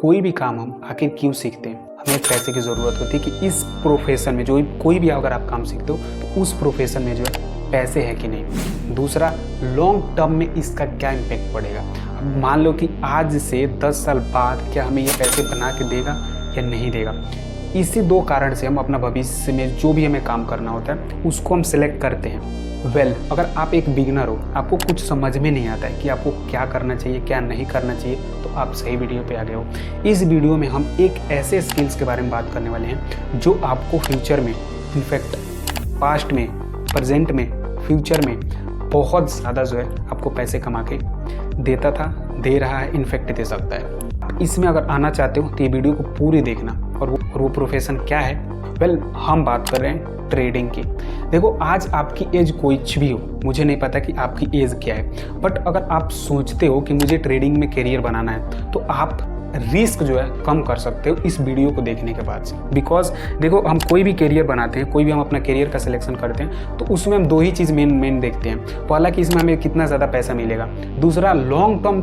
कोई भी काम हम आखिर क्यों सीखते हैं? हमें पैसे की ज़रूरत होती है कि इस प्रोफेशन में जो कोई भी अगर आप काम सीखते हो तो उस प्रोफेशन में जो है पैसे है कि नहीं। दूसरा, लॉन्ग टर्म में इसका क्या इम्पैक्ट पड़ेगा। अब मान लो कि आज से 10 साल बाद क्या हमें ये पैसे बना के देगा या नहीं देगा। इसी दो कारण से हम अपना भविष्य में जो भी हमें काम करना होता है उसको हम सिलेक्ट करते हैं। अगर आप एक बिगिनर हो, आपको कुछ समझ में नहीं आता है कि आपको क्या करना चाहिए क्या नहीं करना चाहिए, तो आप सही वीडियो पे आ गए हो। इस वीडियो में हम एक ऐसे स्किल्स के बारे में बात करने वाले हैं जो आपको फ्यूचर में, इनफैक्ट पास्ट में, प्रेजेंट में, फ्यूचर में बहुत ज़्यादा जो है आपको पैसे कमा के देता था, दे रहा है, इनफैक्ट दे सकता है। इसमें अगर आना चाहते हो तो ये वीडियो को पूरी देखना। और वो प्रोफेशन क्या है? हम बात कर रहे हैं ट्रेडिंग की। देखो, आज आपकी एज कुछ भी हो, मुझे नहीं पता कि आपकी एज क्या है, बट अगर आप सोचते हो कि मुझे ट्रेडिंग में करियर बनाना है तो आप रिस्क जो है कम कर सकते हो इस वीडियो को देखने के बाद से। बिकॉज देखो, हम कोई भी करियर बनाते हैं, कोई भी हम अपना करियर का सिलेक्शन करते हैं तो उसमें हम दो ही चीज़ मेन देखते हैं। पहला कि इसमें हमें कितना ज़्यादा पैसा मिलेगा, दूसरा लॉन्ग टर्म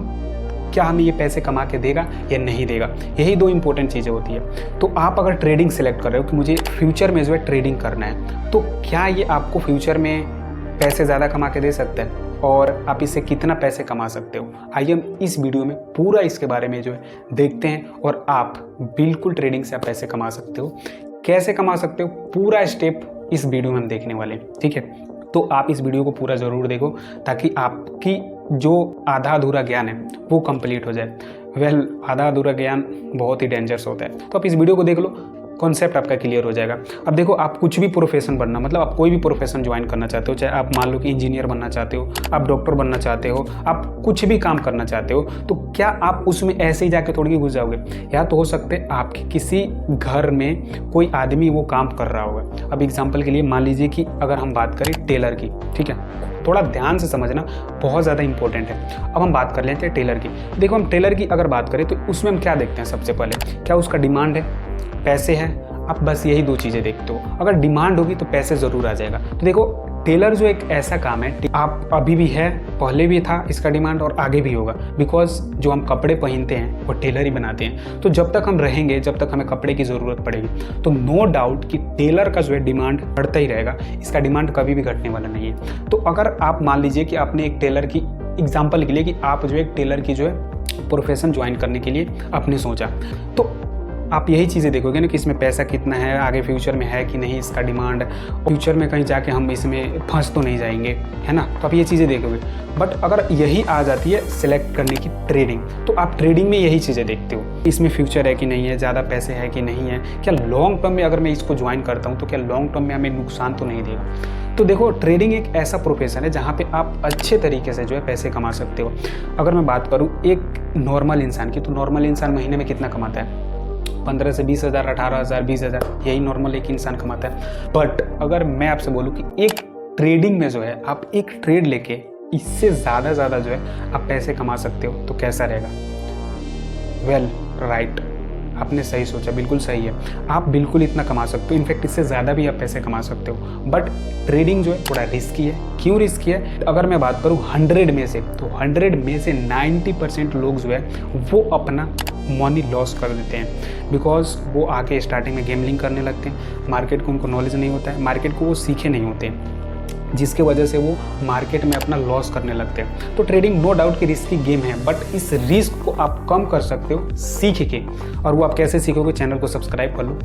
क्या हमें ये पैसे कमा के देगा या नहीं देगा। यही दो इंपॉर्टेंट चीज़ें होती है। तो आप अगर ट्रेडिंग सेलेक्ट कर रहे हो कि मुझे फ्यूचर में जो है ट्रेडिंग करना है, तो क्या ये आपको फ्यूचर में पैसे ज़्यादा कमा के दे सकते हैं और आप इससे कितना पैसे कमा सकते हो। आइए हम इस वीडियो में पूरा इसके बारे में जो है देखते हैं और आप बिल्कुल ट्रेडिंग से आप पैसे कमा सकते हो। कैसे कमा सकते हो, पूरा स्टेप इस वीडियो में हम देखने वाले हैं, ठीक है। तो आप इस वीडियो को पूरा ज़रूर देखो ताकि आपकी जो आधा अधूरा ज्ञान है वो कंप्लीट हो जाए। आधा अधूरा ज्ञान बहुत ही डेंजरस होता है। तो आप इस वीडियो को देख लो, कॉन्सेप्ट आपका क्लियर हो जाएगा। अब देखो, आप कुछ भी प्रोफेशन बनना, मतलब आप कोई भी प्रोफेशन ज्वाइन करना चाहते हो, चाहे आप मान लो कि इंजीनियर बनना चाहते हो, आप डॉक्टर बनना चाहते हो, आप कुछ भी काम करना चाहते हो, तो क्या आप उसमें ऐसे ही जाके थोड़ी घुस जाओगे? या तो हो सकते हैं आपके किसी घर में कोई आदमी वो काम कर रहा होगा। अब एग्जाम्पल के लिए मान लीजिए कि अगर हम बात करें टेलर की, ठीक है, थोड़ा ध्यान से समझना, बहुत ज़्यादा इंपॉर्टेंट है। अब हम बात कर लेते हैं टेलर की। देखो, हम टेलर की अगर बात करें तो उसमें हम क्या देखते हैं? सबसे पहले क्या उसका डिमांड है, पैसे हैं। आप बस यही दो चीज़ें देखते हो। अगर डिमांड होगी तो पैसे ज़रूर आ जाएगा। तो देखो, टेलर जो एक ऐसा काम है, आप अभी भी है, पहले भी था इसका डिमांड और आगे भी होगा। बिकॉज जो हम कपड़े पहनते हैं वो टेलर ही बनाते हैं। तो जब तक हम रहेंगे, जब तक हमें कपड़े की ज़रूरत पड़ेगी, तो नो डाउट कि टेलर का जो है डिमांड बढ़ता ही रहेगा। इसका डिमांड कभी भी घटने वाला नहीं है। तो अगर आप मान लीजिए कि आपने एक टेलर की, एग्जाम्पल के लिए कि आप जो एक टेलर की जो है प्रोफेशन ज्वाइन करने के लिए आपने सोचा, तो आप यही चीज़ें देखोगे ना कि इसमें पैसा कितना है, आगे फ्यूचर में है कि नहीं इसका डिमांड, फ्यूचर में कहीं जाके हम इसमें फंस तो नहीं जाएंगे, है ना। तो आप ये चीज़ें देखोगे। बट अगर यही आ जाती है सिलेक्ट करने की ट्रेडिंग, तो आप ट्रेडिंग में यही चीज़ें देखते हो, इसमें फ्यूचर है कि नहीं है, ज़्यादा पैसे है कि नहीं है, क्या लॉन्ग टर्म में अगर मैं इसको ज्वाइन करता हूँ तो क्या लॉन्ग टर्म में हमें नुकसान तो नहीं देगा। तो देखो, ट्रेडिंग एक ऐसा प्रोफेशन है जहाँ पे आप अच्छे तरीके से जो है पैसे कमा सकते हो। अगर मैं बात करूँ एक नॉर्मल इंसान की, तो नॉर्मल इंसान महीने में कितना कमाता है? 15 से 20 हज़ार, 18 हज़ार, 20 हज़ार, यही नॉर्मल एक इंसान कमाता है। बट अगर मैं आपसे बोलूँ कि एक ट्रेडिंग में जो है आप एक ट्रेड लेके इससे ज़्यादा जो है आप पैसे कमा सकते हो, तो कैसा रहेगा? राइट, आपने सही सोचा, बिल्कुल सही है। आप बिल्कुल इतना कमा सकते हो, इनफैक्ट इससे ज़्यादा भी आप पैसे कमा सकते हो। बट ट्रेडिंग जो है थोड़ा रिस्की है। क्यों रिस्की है? अगर मैं बात करूँ 100 में से, तो 100 में से 90% लोग जो है वो अपना मनी लॉस कर देते हैं। बिकॉज वो आके स्टार्टिंग में गेमलिंग करने लगते हैं, मार्केट को उनको नॉलेज नहीं होता है, मार्केट को वो सीखे नहीं होते हैं, जिसके वजह से वो मार्केट में अपना लॉस करने लगते हैं। तो ट्रेडिंग नो डाउट कि रिस्की गेम है, बट इस रिस्क को आप कम कर सकते हो सीख के। और वो आप कैसे सीखोगे? चैनल को सब्सक्राइब कर लो,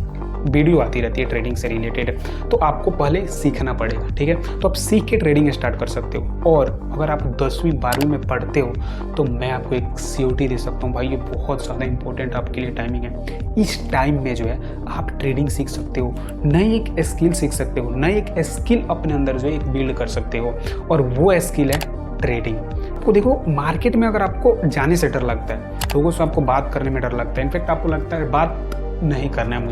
वीडियो आती रहती है ट्रेडिंग से रिलेटेड। तो आपको पहले सीखना पड़ेगा, ठीक है। तो आप सीख के ट्रेडिंग स्टार्ट कर सकते हो। और अगर आप 10वीं 12वीं में पढ़ते हो तो मैं आपको एक सीओटी दे सकता हूँ भाई, ये बहुत ज़्यादा इंपॉर्टेंट आपके लिए टाइमिंग है। इस टाइम में जो है आप ट्रेडिंग सीख सकते हो, नई एक स्किल सीख सकते हो, नई एक स्किल अपने अंदर जो है एक बिल्ड कर सकते हो, और वो स्किल है ट्रेडिंग। तो देखो, मार्केट में अगर आपको जाने से डर लगता है, लोगों से आपको बात करने में डर लगता है, इनफैक्ट आपको लगता है बात नहीं करना है,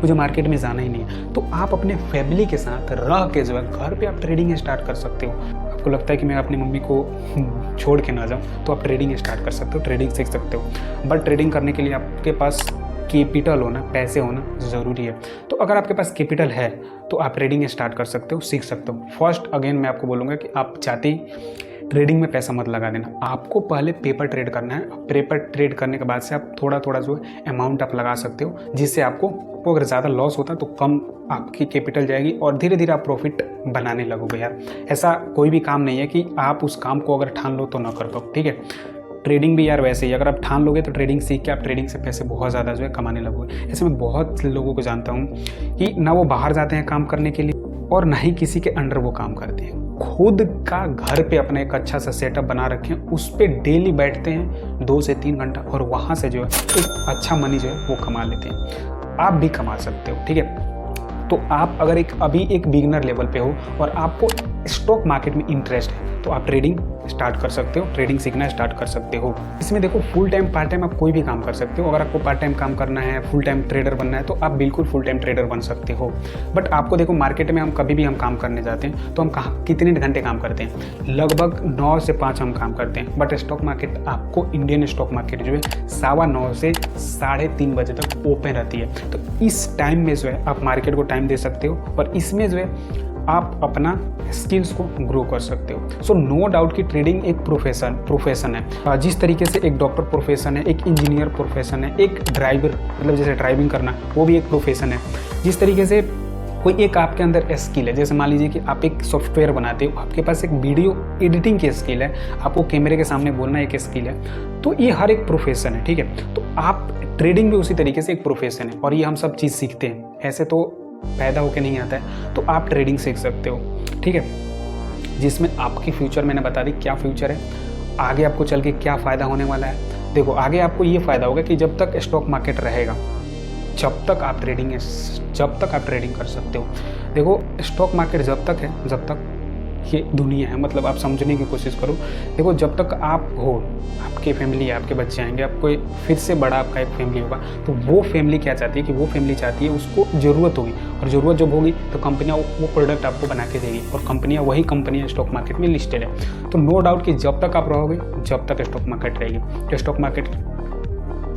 मुझे मार्केट में जाना ही नहीं है, तो आप अपने फैमिली के साथ रह के जो है घर पे आप ट्रेडिंग स्टार्ट कर सकते हो। आपको लगता है कि मैं अपनी मम्मी को छोड़ के ना जाऊं, तो आप ट्रेडिंग स्टार्ट कर सकते हो, ट्रेडिंग सीख सकते हो। बट ट्रेडिंग करने के लिए आपके पास कैपिटल होना, पैसे होना ज़रूरी है। तो अगर आपके पास कैपिटल है तो आप ट्रेडिंग स्टार्ट कर सकते हो, सीख सकते हो। फर्स्ट अगेन मैं आपको बोलूँगा कि आप जाते ही ट्रेडिंग में पैसा मत लगा देना। आपको पहले पेपर ट्रेड करना है। पेपर ट्रेड करने के बाद से आप थोड़ा थोड़ा जो है अमाउंट आप लगा सकते हो, जिससे आपको अगर ज़्यादा लॉस होता है तो कम आपकी कैपिटल जाएगी और धीरे धीरे आप प्रॉफिट बनाने लगोगे। यार ऐसा कोई भी काम नहीं है कि आप उस काम को अगर ठान लो तो ना कर पाओ, ठीक है। ट्रेडिंग भी यार वैसे ही, अगर आप ठान लोगे तो ट्रेडिंग सीख के आप ट्रेडिंग से पैसे बहुत ज़्यादा जो है कमाने लगोगे। ऐसे मैं बहुत लोगों को जानता हूँ कि ना वो बाहर जाते हैं काम करने के लिए और ना ही किसी के अंडर वो काम करते हैं। खुद का घर पे अपना एक अच्छा सा सेटअप बना रखे हैं, उस पर डेली बैठते हैं 2 से 3 घंटा और वहाँ से जो है एक अच्छा मनी जो है वो कमा लेते हैं। आप भी कमा सकते हो, ठीक है। तो आप अगर अभी एक बिगिनर लेवल पे हो और आपको स्टॉक मार्केट में इंटरेस्ट है तो आप ट्रेडिंग स्टार्ट कर सकते हो, ट्रेडिंग सीखना स्टार्ट कर सकते हो। इसमें देखो फुल टाइम पार्ट टाइम आप कोई भी काम कर सकते हो। अगर आपको पार्ट टाइम काम करना है, फुल टाइम ट्रेडर बनना है तो आप बिल्कुल फुल टाइम ट्रेडर बन सकते हो। बट आपको देखो मार्केट में हम कभी भी हम काम करने जाते हैं तो हम कितने घंटे काम करते हैं, लगभग 9 से 5 हम काम करते हैं। बट स्टॉक मार्केट आपको, इंडियन स्टॉक मार्केट जो है 9:15 से 3:30 बजे तक ओपन रहती है। तो इस टाइम में जो है आप मार्केट को टाइम दे सकते हो और इसमें जो है आप अपना स्किल्स को ग्रो कर सकते हो। सो नो डाउट कि ट्रेडिंग एक प्रोफेशन है। जिस तरीके से एक डॉक्टर प्रोफेशन है, एक इंजीनियर प्रोफेशन है, एक ड्राइवर मतलब जैसे ड्राइविंग करना वो भी एक प्रोफेशन है। जिस तरीके से कोई एक आपके अंदर स्किल है, जैसे मान लीजिए कि आप एक सॉफ्टवेयर बनाते हो, आपके पास एक वीडियो एडिटिंग की स्किल है, आपको कैमरे के सामने बोलना एक स्किल है, तो ये हर एक प्रोफेशन है, ठीक है। तो आप ट्रेडिंग भी उसी तरीके से एक प्रोफेशन है और ये हम सब चीज़ सीखते हैं, ऐसे तो पैदा होके नहीं आता है। तो आप ट्रेडिंग सीख सकते हो, ठीक है, जिसमें आपकी फ्यूचर मैंने बता दी क्या फ्यूचर है, आगे आपको चल के क्या फ़ायदा होने वाला है। देखो आगे आपको ये फ़ायदा होगा कि जब तक स्टॉक मार्केट रहेगा जब तक आप ट्रेडिंग कर सकते हो। देखो स्टॉक मार्केट जब तक है, जब तक ये दुनिया है, मतलब आप समझने की कोशिश करो। देखो जब तक आप हो, आपकी फैमिली है, आपके बच्चे आएंगे, आपको फिर से बड़ा आपका एक फैमिली होगा, तो वो फैमिली क्या चाहती है कि वो फैमिली चाहती है उसको ज़रूरत होगी और ज़रूरत जब होगी तो कंपनियाँ वो प्रोडक्ट आपको बना के देगी और वही कंपनियाँ स्टॉक मार्केट में लिस्टेड है। तो नो डाउट कि जब तक आप रहोगे जब तक स्टॉक मार्केट रहेगी। तो स्टॉक मार्केट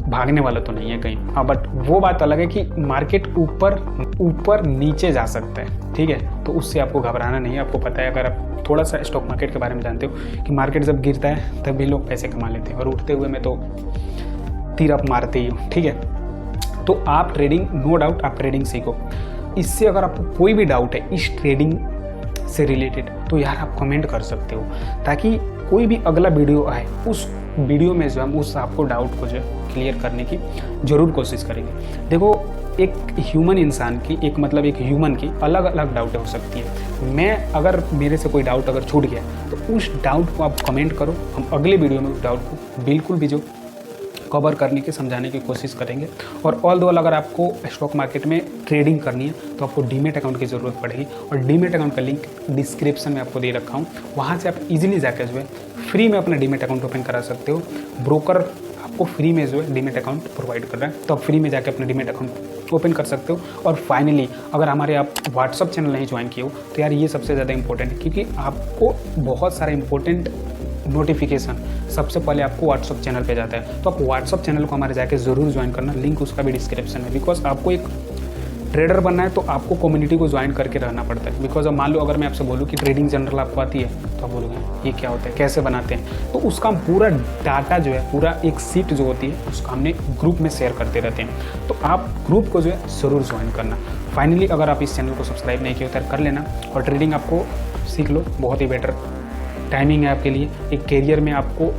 भागने वाला तो नहीं है कहीं, हाँ, बट वो बात अलग है कि मार्केट ऊपर नीचे जा सकता है, ठीक है। तो उससे आपको घबराना नहीं है। आपको पता है, अगर आप थोड़ा सा स्टॉक मार्केट के बारे में जानते हो कि मार्केट जब गिरता है तब भी लोग पैसे कमा लेते हैं और उठते हुए में तो तीर आप मारते ही हो, ठीक है। तो आप ट्रेडिंग, नो डाउट आप ट्रेडिंग सीखो। इससे अगर आपको कोई भी डाउट है इस ट्रेडिंग से रिलेटेड तो यार आप कमेंट कर सकते हो, ताकि कोई भी अगला वीडियो आए उस वीडियो में जो हम उस आपको डाउट को जो है क्लियर करने की ज़रूर कोशिश करेंगे। देखो एक ह्यूमन इंसान की एक ह्यूमन की अलग अलग डाउट हो सकती है। मैं अगर मेरे से कोई डाउट अगर छूट गया तो उस डाउट को आप कमेंट करो, हम अगले वीडियो में उस डाउट को बिल्कुल भी जो कवर करने की, समझाने की कोशिश करेंगे। और ऑल दो अगर आपको स्टॉक मार्केट में ट्रेडिंग करनी है तो आपको डीमेट अकाउंट की ज़रूरत पड़ेगी और डीमेट अकाउंट का लिंक डिस्क्रिप्शन में आपको दे रखा हूँ। वहाँ से आप इजीली जाकर जो है फ्री में अपना डीमेट अकाउंट ओपन करा सकते हो। ब्रोकर आपको फ्री में जो है डीमेट अकाउंट प्रोवाइड कर रहा है, तो आप फ्री में जाकर अपना डीमेट अकाउंट ओपन कर सकते हो। और फाइनली अगर हमारे आप व्हाट्सअप चैनल नहीं ज्वाइन किए हो तो यार ये सबसे ज़्यादा इंपॉर्टेंट है, क्योंकि आपको बहुत सारा इंपॉर्टेंट नोटिफिकेशन सबसे पहले आपको व्हाट्सअप चैनल पे जाता है। तो आप व्हाट्सअप चैनल को हमारे जाके ज़रूर ज्वाइन करना, लिंक उसका भी डिस्क्रिप्शन है। बिकॉज आपको एक ट्रेडर बनना है तो आपको कम्युनिटी को ज्वाइन करके रहना पड़ता है। बिकॉज अब मान लो अगर मैं आपसे बोलूँ कि ट्रेडिंग जनरल आपको आती है तो आप बोलोगे ये क्या होता है, कैसे बनाते हैं, तो उसका हम पूरा डाटा जो है, पूरा एक सीट जो होती है उसका हमने ग्रुप में शेयर करते रहते हैं। तो आप ग्रुप को जो है ज़रूर ज्वाइन करना। फाइनली अगर आप इस चैनल को सब्सक्राइब नहीं किए तो कर लेना और ट्रेडिंग आपको सीख लो, बहुत ही बेटर टाइमिंग है आपके लिए। एक कैरियर में आपको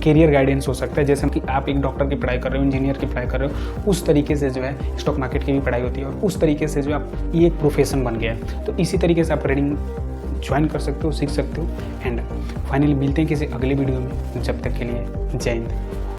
कैरियर गाइडेंस हो सकता है, जैसे कि आप एक डॉक्टर की पढ़ाई कर रहे हो, इंजीनियर की पढ़ाई कर रहे हो, उस तरीके से जो है स्टॉक मार्केट की भी पढ़ाई होती है और उस तरीके से जो आप ये एक प्रोफेशन बन गया है। तो इसी तरीके से आप ट्रेडिंग ज्वाइन कर सकते हो, सीख सकते हो। एंड फाइनली मिलते हैं किसी अगले वीडियो में, जब तक के लिए जय हिंद।